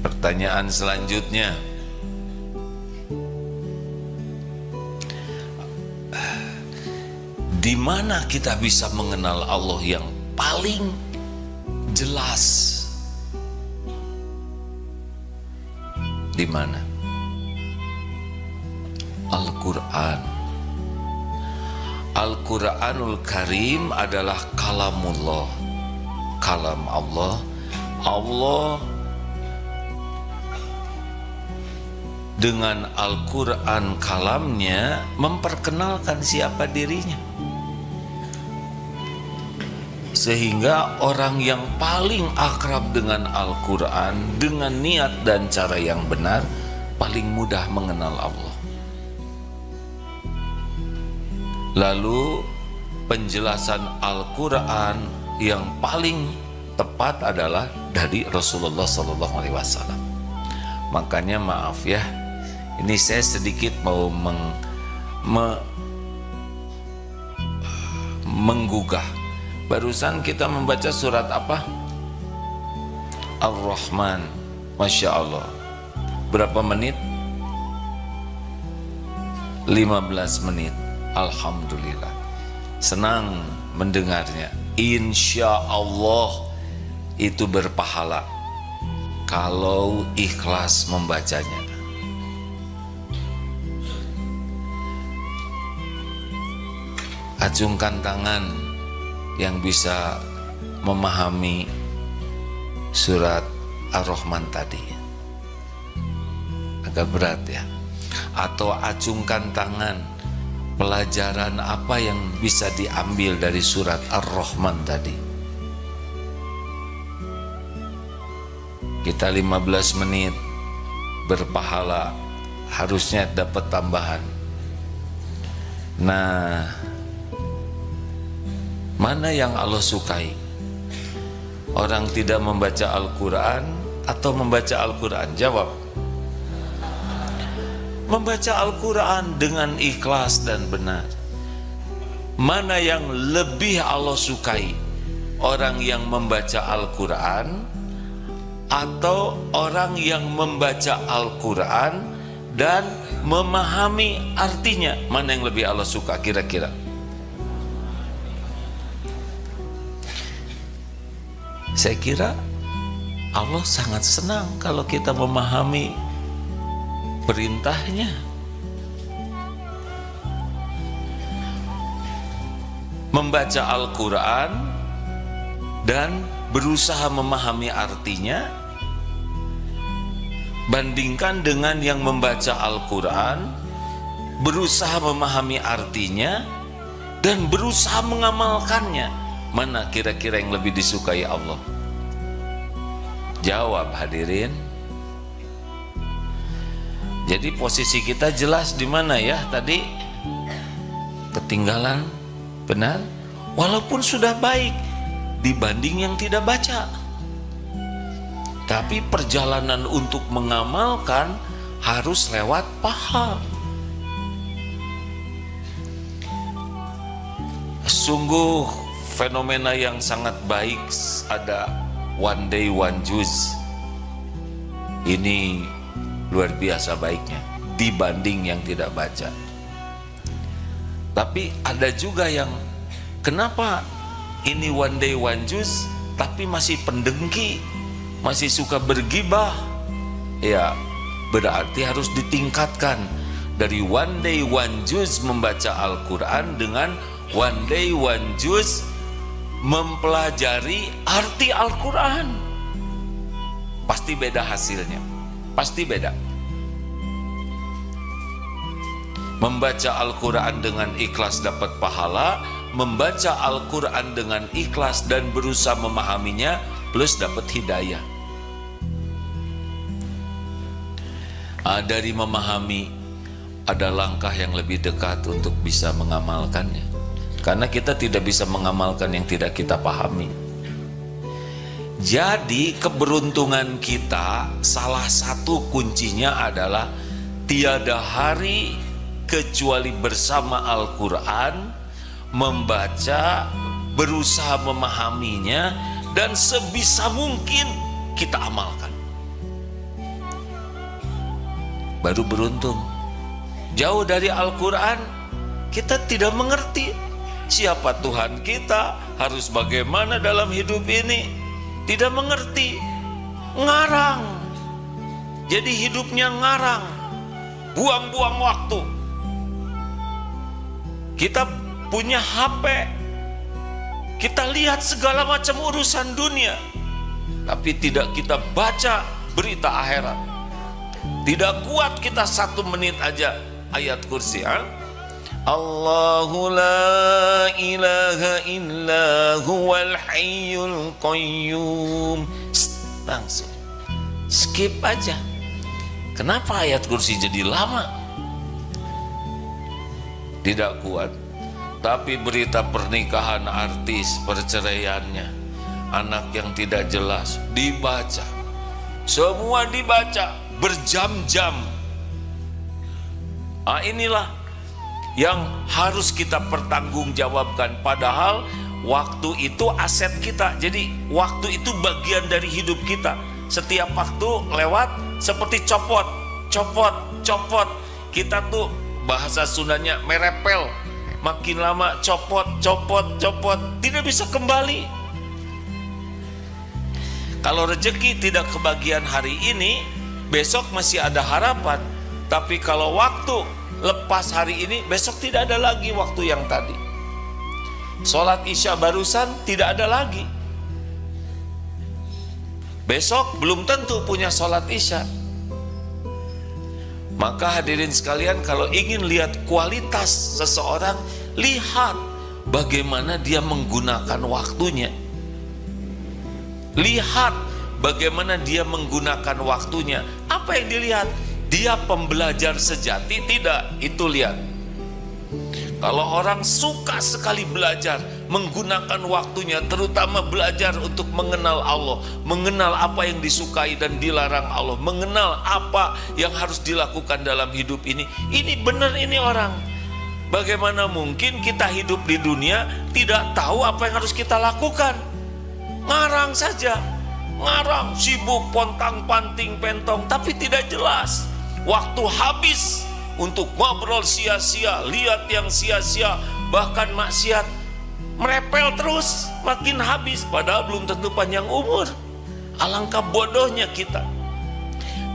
Pertanyaan selanjutnya, di mana kita bisa mengenal Allah yang paling jelas? Di mana? Al-Quran. Al-Quranul Karim adalah kalamullah, kalam Allah. Allah dengan Al-Quran kalamnya memperkenalkan siapa dirinya, sehingga orang yang paling akrab dengan Al-Quran dengan niat dan cara yang benar paling mudah mengenal Allah. Lalu penjelasan Al-Quran yang paling tepat adalah dari Rasulullah SAW. Makanya maaf ya, ini saya sedikit mau menggugah. Barusan kita membaca surat apa? Ar-Rahman. Masya Allah. Berapa menit? 15 menit. Alhamdulillah. Senang mendengarnya. Insya Allah itu berpahala kalau ikhlas membacanya. Acungkan tangan yang bisa memahami surat Ar-Rahman tadi. Agak berat ya. Atau acungkan tangan, pelajaran apa yang bisa diambil dari surat Ar-Rahman tadi. Kita 15 menit berpahala, harusnya dapat tambahan. Nah, mana yang Allah sukai? Orang tidak membaca Al-Quran atau membaca Al-Quran? Jawab. Membaca Al-Quran dengan ikhlas dan benar. Mana yang lebih Allah sukai? Orang yang membaca Al-Quran atau orang yang membaca Al-Quran dan memahami artinya? Mana yang lebih Allah suka kira-kira? Saya kira Allah sangat senang kalau kita memahami perintahnya. Membaca Al-Quran dan berusaha memahami artinya, bandingkan dengan yang membaca Al-Quran, berusaha memahami artinya dan berusaha mengamalkannya. Mana kira-kira yang lebih disukai Allah? Jawab hadirin. Jadi posisi kita jelas di mana ya tadi? Ketinggalan, benar? Walaupun sudah baik dibanding yang tidak baca. Tapi perjalanan untuk mengamalkan harus lewat paha. Sungguh fenomena yang sangat baik ada one day one juz. Ini luar biasa baiknya dibanding yang tidak baca. Tapi ada juga yang kenapa ini one day one juz tapi masih pendengki, masih suka bergibah. Ya, berarti harus ditingkatkan dari one day one juz membaca Al-Quran dengan one day one juz mempelajari arti Al-Quran. Pasti beda hasilnya, pasti beda. Membaca Al-Quran dengan ikhlas dapat pahala, membaca Al-Quran dengan ikhlas dan berusaha memahaminya plus dapat hidayah. Dari memahami ada langkah yang lebih dekat untuk bisa mengamalkannya. Karena kita tidak bisa mengamalkan yang tidak kita pahami. Jadi keberuntungan kita salah satu kuncinya adalah tiada hari kecuali bersama Al-Quran, membaca, berusaha memahaminya, dan sebisa mungkin kita amalkan. baru beruntung. Jauh dari Al-Quran, kita tidak mengerti siapa Tuhan kita, harus bagaimana dalam hidup ini. Tidak mengerti, ngarang. Jadi hidupnya ngarang, buang-buang waktu. Kita punya HP, kita lihat segala macam urusan dunia, tapi tidak kita baca berita akhirat. Tidak kuat kita 1 menit aja ayat kursi. Allahu la ilaha illa huwal hayyul qayyum. Langsung skip aja. Kenapa ayat kursi jadi lama? Tidak kuat. Tapi berita pernikahan artis, perceraiannya, anak yang tidak jelas, dibaca. Semua dibaca berjam-jam. Inilah yang harus kita pertanggungjawabkan. Padahal waktu itu aset kita. Jadi waktu itu bagian dari hidup kita. Setiap waktu lewat seperti copot. Kita tuh bahasa Sundanya merepel. Makin lama copot, tidak bisa kembali. Kalau rezeki tidak kebagian hari ini, besok masih ada harapan. Tapi kalau waktu lepas hari ini, besok tidak ada lagi waktu yang tadi. Sholat Isya barusan tidak ada lagi. Besok belum tentu punya sholat Isya. Maka hadirin sekalian, kalau ingin lihat kualitas seseorang, lihat bagaimana dia menggunakan waktunya. Lihat bagaimana dia menggunakan waktunya. Apa yang dilihat? Dia pembelajar sejati? Tidak, itu lihat. Kalau orang suka sekali belajar, menggunakan waktunya, terutama belajar untuk mengenal Allah, mengenal apa yang disukai dan dilarang Allah, mengenal apa yang harus dilakukan dalam hidup ini benar ini orang. Bagaimana mungkin kita hidup di dunia tidak tahu apa yang harus kita lakukan? Ngarang saja, ngarang, sibuk, pontang-panting, pentong, tapi tidak jelas. Waktu habis untuk ngobrol sia-sia, lihat yang sia-sia, bahkan maksiat, merepel terus, makin habis, padahal belum tentu panjang umur. Alangkah bodohnya kita,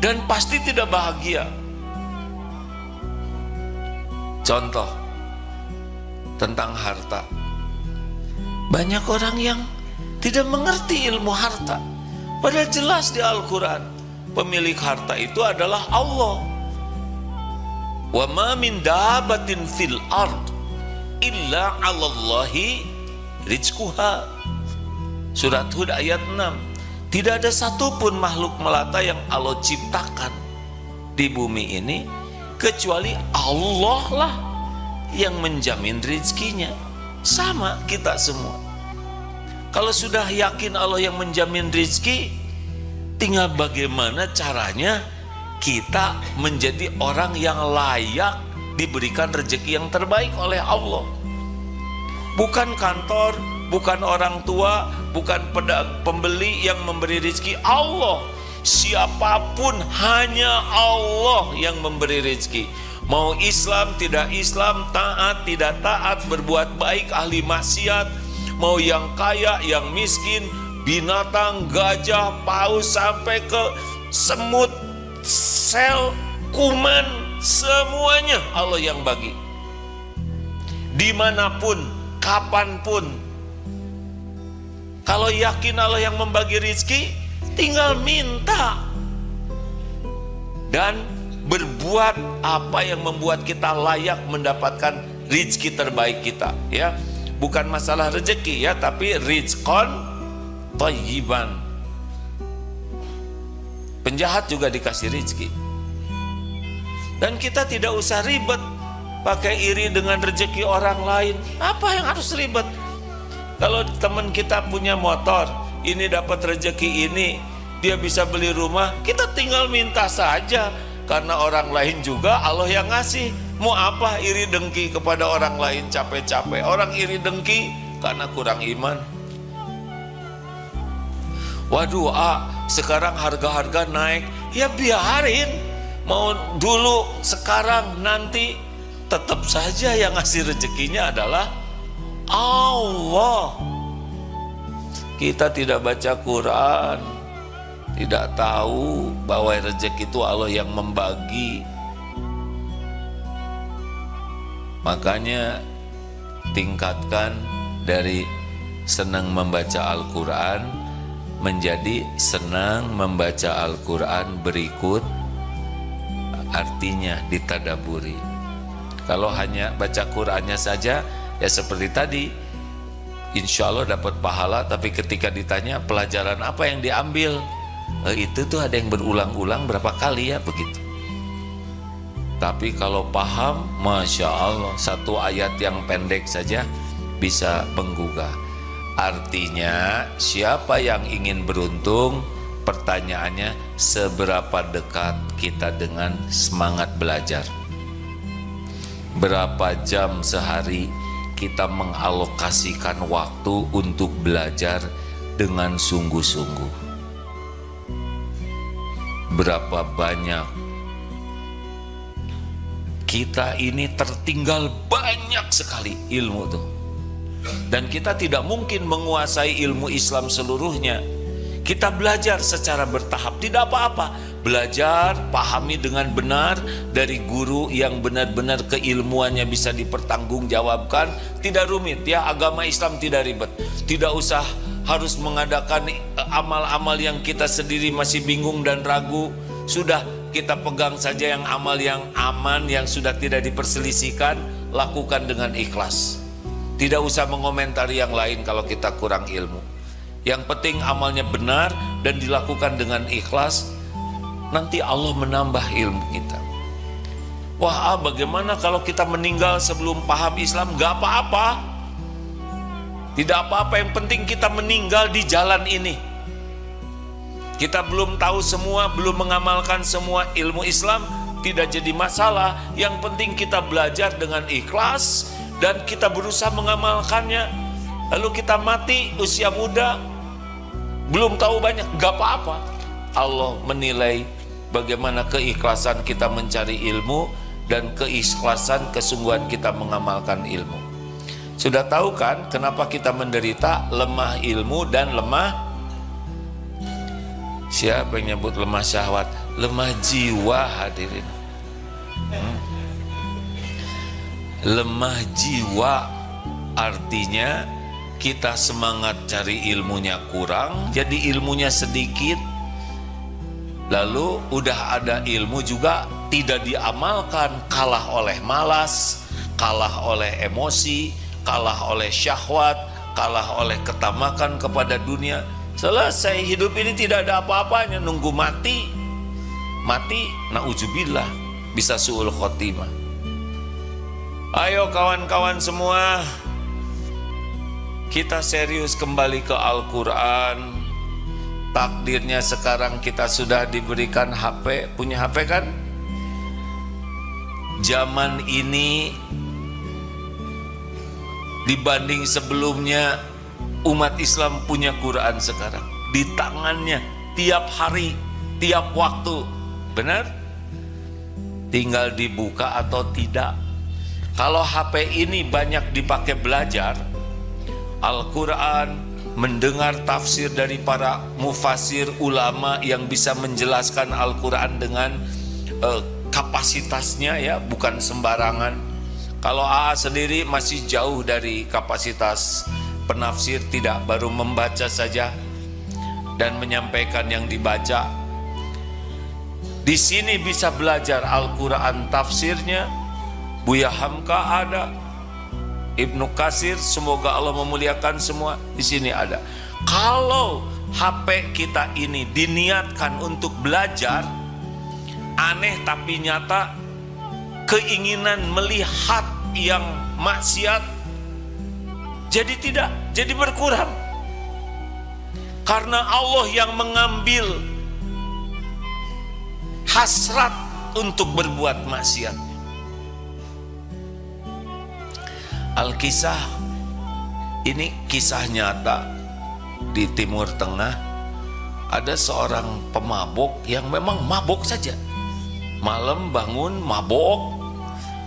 dan pasti tidak bahagia. Contoh tentang harta, banyak orang yang tidak mengerti ilmu harta, padahal jelas di Al-Quran pemilik harta itu adalah Allah. Wa ma min dabatin fil ard illa 'alallahi rizquha. Surat Hud ayat 6. Tidak ada satupun makhluk melata yang Allah ciptakan di bumi ini kecuali Allah lah yang menjamin rezekinya. Sama kita semua. Kalau sudah yakin Allah yang menjamin rezeki, tinggal bagaimana caranya kita menjadi orang yang layak diberikan rezeki yang terbaik oleh Allah. Bukan kantor, bukan orang tua, bukan pembeli yang memberi rezeki, Allah. Siapapun, hanya Allah yang memberi rezeki. Mau Islam, tidak Islam, taat, tidak taat, berbuat baik, ahli maksiat, mau yang kaya, yang miskin, binatang, gajah, paus, sampai ke semut, sel, kuman, semuanya Allah yang bagi. Dimanapun, kapanpun. Kalau yakin Allah yang membagi rezeki, tinggal minta dan berbuat apa yang membuat kita layak mendapatkan rezeki terbaik kita, ya. Bukan masalah rezeki, ya, tapi rizqan thayyiban. Penjahat juga dikasih rezeki. Dan kita tidak usah ribet pakai iri dengan rezeki orang lain. Apa yang harus ribet? Kalau teman kita punya motor, ini dapat rezeki ini, dia bisa beli rumah, kita tinggal minta saja. Karena orang lain juga Allah yang ngasih. Mau apa iri dengki kepada orang lain capek-capek? Orang iri dengki karena kurang iman. Waduh, sekarang harga-harga naik, ya biarin. mau dulu, sekarang, nanti, tetap saja yang ngasih rezekinya adalah Allah. Kita tidak baca Quran, tidak tahu bahwa rezeki itu Allah yang membagi. Makanya tingkatkan dari senang membaca Al-Quran menjadi senang membaca Al-Quran berikut artinya ditadaburi. Kalau hanya baca Qurannya saja, ya seperti tadi, insya Allah dapat pahala, tapi ketika ditanya pelajaran apa yang diambil, itu tuh ada yang berulang-ulang berapa kali ya begitu. Tapi kalau paham, Masya Allah, satu ayat yang pendek saja bisa menggugah. Artinya siapa yang ingin beruntung, pertanyaannya seberapa dekat kita dengan semangat belajar. Berapa jam sehari kita mengalokasikan waktu untuk belajar dengan sungguh-sungguh. Berapa banyak kita ini tertinggal banyak sekali ilmu tuh. Dan kita tidak mungkin menguasai ilmu Islam seluruhnya. Kita belajar secara bertahap, tidak apa-apa. Belajar, pahami dengan benar dari guru yang benar-benar keilmuannya bisa dipertanggungjawabkan. Tidak rumit ya, agama Islam tidak ribet. Tidak usah harus mengadakan amal-amal yang kita sendiri masih bingung dan ragu. Sudah, kita pegang saja yang amal yang aman, yang sudah tidak diperselisihkan, lakukan dengan ikhlas. Tidak usah mengomentari yang lain kalau kita kurang ilmu. Yang penting amalnya benar dan dilakukan dengan ikhlas. Nanti Allah menambah ilmu kita. Wah, bagaimana kalau kita meninggal sebelum paham Islam? Gak apa-apa. Tidak apa-apa, yang penting kita meninggal di jalan ini. Kita belum tahu semua, belum mengamalkan semua ilmu Islam, tidak jadi masalah. Yang penting kita belajar dengan ikhlas dan kita berusaha mengamalkannya. Lalu kita mati usia muda, belum tahu banyak, gak apa-apa. Allah menilai bagaimana keikhlasan kita mencari ilmu dan keikhlasan kesungguhan kita mengamalkan ilmu. Sudah tahu kan kenapa kita menderita lemah ilmu dan lemah, siapa yang nyebut lemah syahwat? Lemah jiwa, hadirin. Lemah jiwa artinya kita semangat cari ilmunya kurang, jadi ilmunya sedikit. Lalu udah ada ilmu juga tidak diamalkan, kalah oleh malas, kalah oleh emosi, kalah oleh syahwat, kalah oleh ketamakan kepada dunia. Selesai hidup ini tidak ada apa-apanya, nunggu mati. Mati, na'udzubillah, bisa su'ul khotimah. Ayo kawan-kawan semua, kita serius kembali ke Al-Quran. Takdirnya sekarang kita sudah diberikan HP, punya HP kan? Zaman ini dibanding sebelumnya, umat Islam punya Quran sekarang di tangannya tiap hari, tiap waktu. Benar? Tinggal dibuka atau tidak. Kalau HP ini banyak dipakai belajar Al-Quran, mendengar tafsir dari para mufasir ulama yang bisa menjelaskan Al-Quran dengan kapasitasnya ya, bukan sembarangan. Kalau AA sendiri masih jauh dari kapasitas penafsir, tidak, baru membaca saja dan menyampaikan yang dibaca. Di sini bisa belajar Al-Quran tafsirnya, Buya Hamka ada, Ibnu Katsir, semoga Allah memuliakan semua, di sini ada. Kalau HP kita ini diniatkan untuk belajar, aneh tapi nyata, keinginan melihat yang maksiat jadi berkurang. Karena Allah yang mengambil hasrat untuk berbuat maksiat. Al-Kisah ini kisah nyata di Timur Tengah. Ada seorang pemabuk yang memang mabuk saja, malam bangun mabok,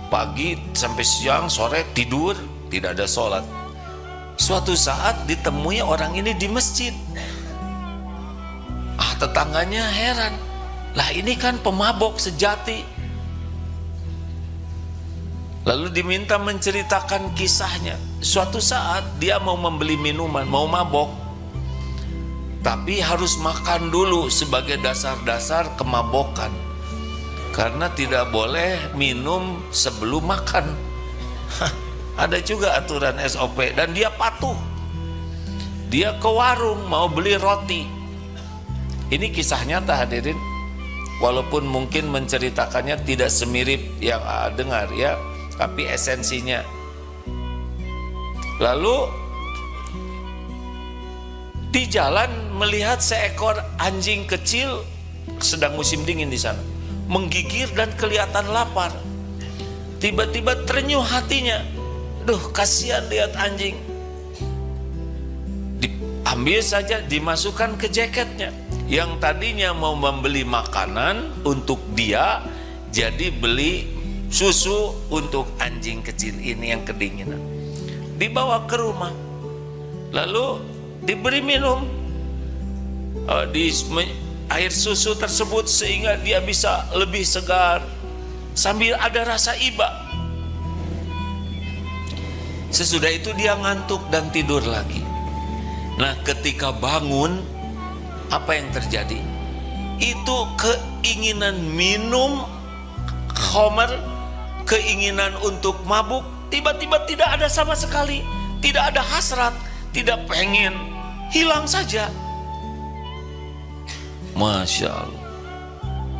pagi sampai siang sore tidur, tidak ada sholat. Suatu saat ditemui orang ini di masjid. Tetangganya heran, lah ini kan pemabok sejati. Lalu diminta menceritakan kisahnya. Suatu saat dia mau membeli minuman, mau mabok, tapi harus makan dulu sebagai dasar-dasar kemabokan, karena tidak boleh minum sebelum makan. Ada juga aturan SOP, dan dia patuh. Dia ke warung mau beli roti. Ini kisah nyata hadirin, walaupun mungkin menceritakannya tidak semirip yang dengar ya, tapi esensinya. Lalu di jalan melihat seekor anjing kecil, sedang musim dingin di sana, menggigir dan kelihatan lapar. Tiba-tiba terenyuh hatinya, duh kasihan lihat anjing. Diambil saja, dimasukkan ke jaketnya. Yang tadinya mau membeli makanan untuk dia, jadi beli susu untuk anjing kecil ini yang kedinginan. Dibawa ke rumah, lalu diberi minum di air susu tersebut sehingga dia bisa lebih segar sambil ada rasa iba. Sesudah itu dia ngantuk dan tidur lagi. Nah, ketika bangun, apa yang terjadi? Itu keinginan minum khamar, keinginan untuk mabuk, tiba-tiba tidak ada sama sekali. Tidak ada hasrat, tidak pengen, hilang saja. Masya Allah.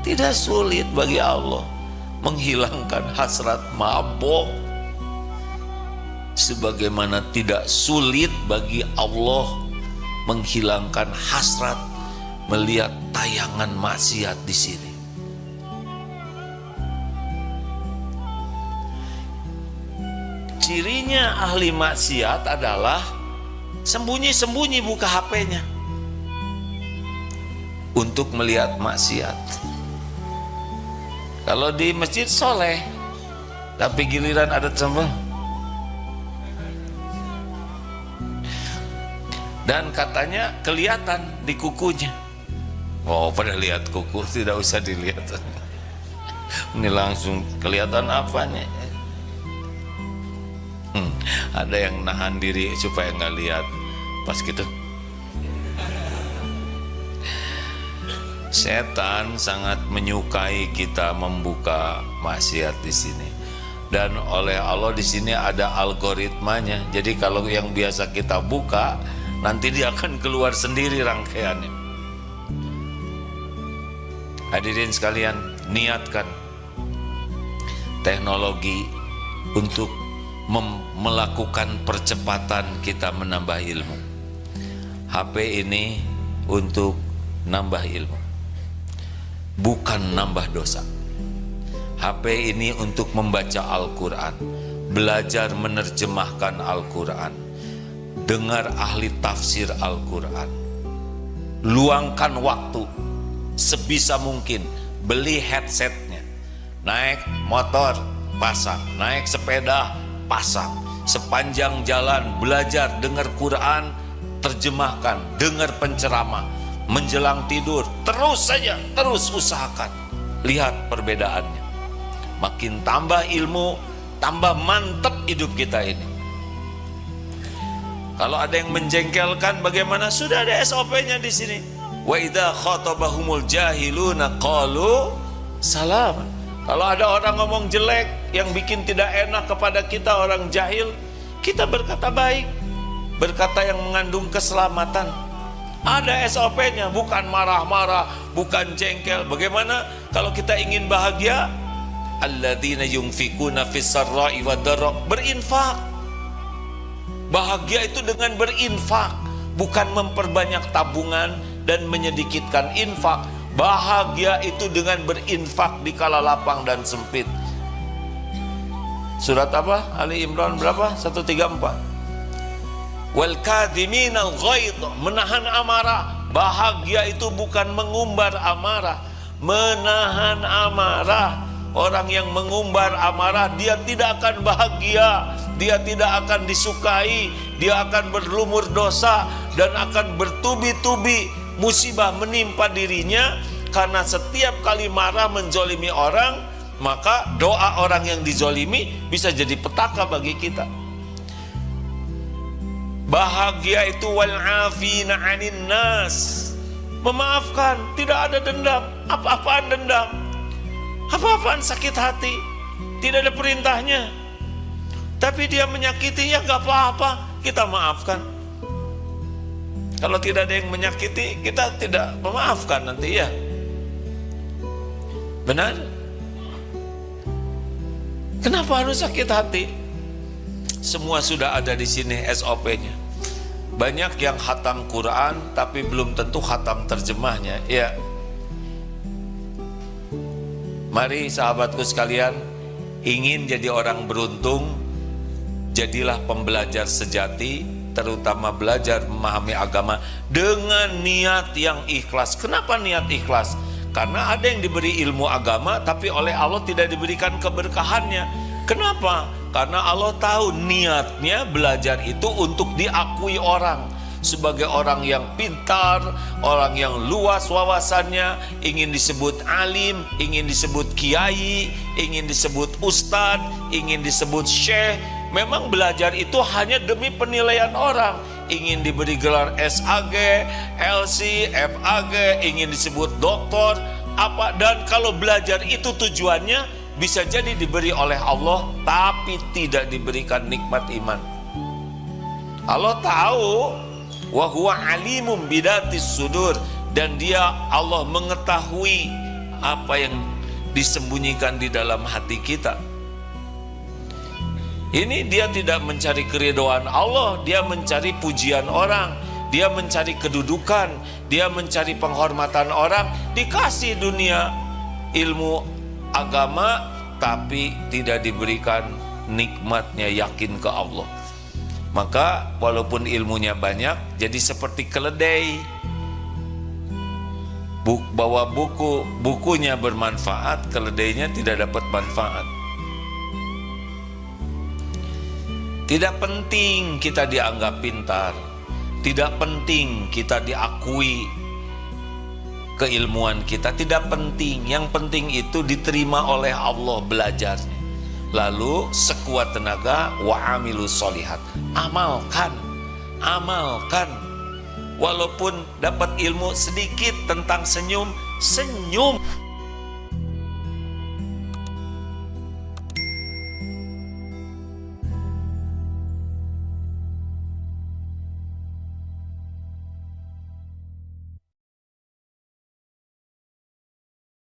Tidak sulit bagi Allah menghilangkan hasrat mabuk, sebagaimana tidak sulit bagi Allah menghilangkan hasrat melihat tayangan maksiat di sini. Cirinya ahli maksiat adalah sembunyi-sembunyi buka HP-nya untuk melihat maksiat. Kalau di masjid soleh, tapi giliran ada sembang. Dan katanya kelihatan di kukunya. Oh, pada lihat kuku, tidak usah dilihat. Ini langsung kelihatan apanya. Ada yang nahan diri supaya nggak lihat. Pas gitu. Setan sangat menyukai kita membuka maksiat di sini. Dan oleh Allah di sini ada algoritmanya. Jadi kalau yang biasa kita buka, nanti dia akan keluar sendiri rangkaiannya. Hadirin sekalian, niatkan teknologi untuk melakukan percepatan kita menambah ilmu. HP ini untuk nambah ilmu, bukan nambah dosa. HP ini untuk membaca Al-Quran, belajar menerjemahkan Al-Quran, dengar ahli tafsir Al-Quran. Luangkan waktu sebisa mungkin, beli headsetnya, naik motor pasang, naik sepeda pasang, sepanjang jalan belajar, dengar Quran, terjemahkan, dengar penceramah, menjelang tidur terus saja, terus usahakan. Lihat perbedaannya, makin tambah ilmu, tambah mantap hidup kita ini. Kalau ada yang menjengkelkan bagaimana? Sudah ada SOP-nya di sini. Wa idza khatabahumul jahiluna qalu salam. Kalau ada orang ngomong jelek yang bikin tidak enak kepada kita, orang jahil, kita berkata baik, berkata yang mengandung keselamatan. Ada SOP-nya, bukan marah-marah, bukan jengkel. Bagaimana kalau kita ingin bahagia? Alladzina yunfikuna fis sarra'i wad dharra, berinfak. Bahagia itu dengan berinfak, bukan memperbanyak tabungan dan menyedikitkan infak. Bahagia itu dengan berinfak di kala lapang dan sempit. Surat apa? Ali Imran berapa? 134. Wal kadhiminal ghaidh, menahan amarah. Bahagia itu bukan mengumbar amarah. menahan amarah. Orang yang mengumbar amarah, dia tidak akan bahagia, dia tidak akan disukai, dia akan berlumur dosa dan akan bertubi-tubi musibah menimpa dirinya. Karena setiap kali marah menzolimi orang, maka doa orang yang dizolimi bisa jadi petaka bagi kita. Bahagia itu wal afina 'anin nas, memaafkan, tidak ada dendam. Apa-apaan dendam? Apa-apaan sakit hati? Tidak ada perintahnya, tapi dia menyakiti, ya gak apa-apa, kita maafkan. Kalau tidak ada yang menyakiti, kita tidak memaafkan nanti, ya benar? Kenapa harus sakit hati? Semua sudah ada di sini SOP-nya. Banyak yang khatam Quran tapi belum tentu khatam terjemahnya, ya. Mari sahabatku sekalian, ingin jadi orang beruntung, jadilah pembelajar sejati, terutama belajar memahami agama dengan niat yang ikhlas. Kenapa niat ikhlas? Karena ada yang diberi ilmu agama tapi oleh Allah tidak diberikan keberkahannya. Kenapa? Karena Allah tahu niatnya belajar itu untuk diakui orang, sebagai orang yang pintar, orang yang luas wawasannya, ingin disebut alim, ingin disebut kiai, ingin disebut ustadz, ingin disebut syekh. Memang belajar itu hanya demi penilaian orang, ingin diberi gelar SAG, LC, FAG, ingin disebut doktor, apa. Dan kalau belajar itu tujuannya bisa jadi diberi oleh Allah tapi tidak diberikan nikmat iman. Allah tahu, wa huwa alimum bidatis sudur, dan dia Allah mengetahui apa yang disembunyikan di dalam hati kita. Ini dia tidak mencari keridhaan Allah, dia mencari pujian orang, dia mencari kedudukan, dia mencari penghormatan orang. Dikasih dunia ilmu agama tapi tidak diberikan nikmatnya yakin ke Allah. Maka walaupun ilmunya banyak, jadi seperti keledai. Bawa bukunya bermanfaat, keledainya tidak dapat manfaat. Tidak penting kita dianggap pintar, tidak penting kita diakui keilmuan kita, tidak penting. Yang penting itu diterima oleh Allah belajarnya. Lalu sekuat tenaga wa amilus solihat, amalkan. Walaupun dapat ilmu sedikit tentang senyum,